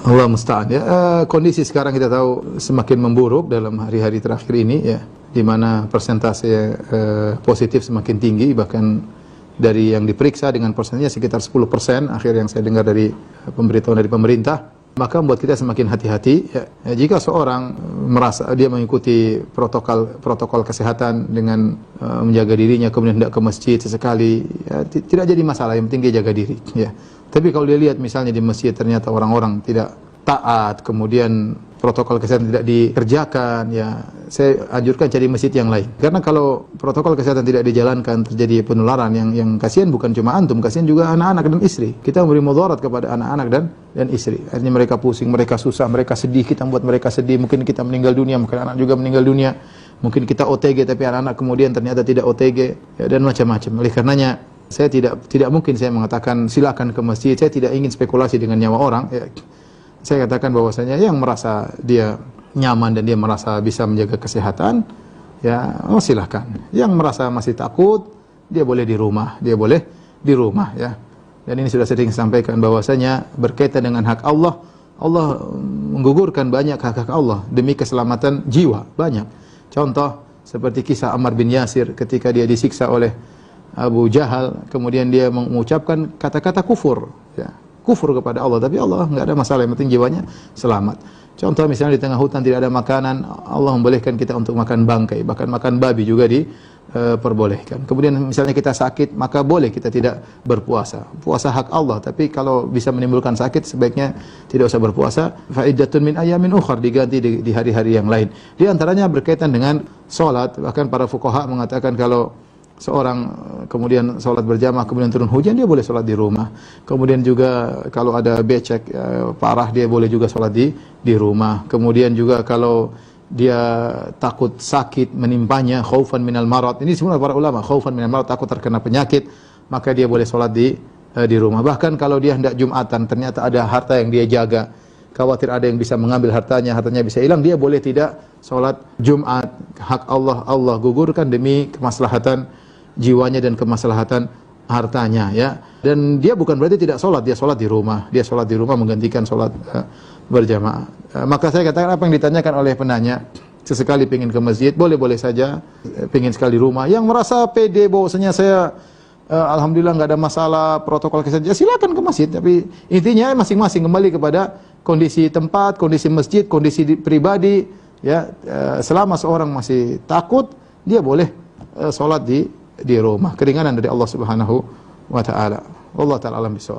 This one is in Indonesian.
Allah musta'an ya. Kondisi sekarang kita tahu semakin memburuk dalam hari-hari terakhir ini ya, di mana persentase positif semakin tinggi, bahkan dari yang diperiksa dengan persennya sekitar 10% akhir yang saya dengar dari pemberitahuan dari pemerintah. Maka membuat kita semakin hati-hati ya. Jika seorang merasa dia mengikuti protokol kesehatan dengan menjaga dirinya, kemudian tidak ke masjid sesekali ya, tidak jadi masalah, yang penting dia jaga diri ya. Tapi kalau dia lihat misalnya di masjid ternyata orang-orang tidak taat, kemudian protokol kesehatan tidak dikerjakan, ya saya anjurkan cari masjid yang lain. Karena kalau protokol kesehatan tidak dijalankan, terjadi penularan yang kasihan bukan cuma antum, kasihan juga anak-anak dan istri. Kita memberi mudarat kepada anak-anak dan istri. Akhirnya mereka pusing, mereka susah, mereka sedih, kita membuat mereka sedih. Mungkin kita meninggal dunia, mungkin anak juga meninggal dunia. Mungkin kita OTG tapi anak-anak kemudian ternyata tidak OTG ya, dan macam-macam. Oleh karenanya saya tidak mungkin saya mengatakan silakan ke masjid. Saya tidak ingin spekulasi dengan nyawa orang ya. Saya katakan bahwasanya yang merasa dia nyaman dan dia merasa bisa menjaga kesehatan, ya silahkan. Yang merasa masih takut, dia boleh di rumah, ya. Dan ini sudah sering sampaikan bahwasanya berkaitan dengan hak Allah, Allah menggugurkan banyak hak-hak Allah demi keselamatan jiwa, banyak. Contoh seperti kisah Ammar bin Yasir ketika dia disiksa oleh Abu Jahal, kemudian dia mengucapkan kata-kata kufur, ya. Kufur kepada Allah, tapi Allah enggak ada masalah, yang penting jiwanya selamat. Contoh misalnya di tengah hutan tidak ada makanan, Allah membolehkan kita untuk makan bangkai, bahkan makan babi juga diperbolehkan. Kemudian misalnya kita sakit, maka boleh kita tidak berpuasa. Puasa hak Allah, tapi kalau bisa menimbulkan sakit sebaiknya tidak usah berpuasa. Fa'iddatun min ayamin ukhar, diganti di hari-hari yang lain. Di antaranya berkaitan dengan salat, bahkan para fuqaha mengatakan kalau seorang kemudian sholat berjamaah kemudian turun hujan, dia boleh sholat di rumah. Kemudian juga kalau ada becek parah, dia boleh juga sholat di rumah. Kemudian juga kalau dia takut sakit menimpanya, khaufan minal marad, ini semua para ulama, khaufan minal marad, takut terkena penyakit, maka dia boleh sholat di rumah. Bahkan kalau dia hendak Jumatan, ternyata ada harta yang dia jaga, khawatir ada yang bisa mengambil hartanya bisa hilang, dia boleh tidak sholat Jumat. Hak Allah, Allah gugurkan demi kemaslahatan jiwanya dan kemaslahatan hartanya ya. Dan dia bukan berarti tidak sholat, dia sholat di rumah. Dia sholat di rumah menggantikan sholat berjamaah. Maka saya katakan apa yang ditanyakan oleh penanya, sesekali pengen ke masjid, boleh-boleh saja. Pengen sekali di rumah. Yang merasa pede bahwasanya saya alhamdulillah nggak ada masalah protokol kesehatan, ya silakan ke masjid. Tapi intinya masing-masing kembali kepada kondisi tempat, kondisi masjid, kondisi pribadi ya. Selama seorang masih takut, dia boleh sholat di rumah. Keringanan dari Allah Subhanahu wa taala. Wallahu taala alam bisawab.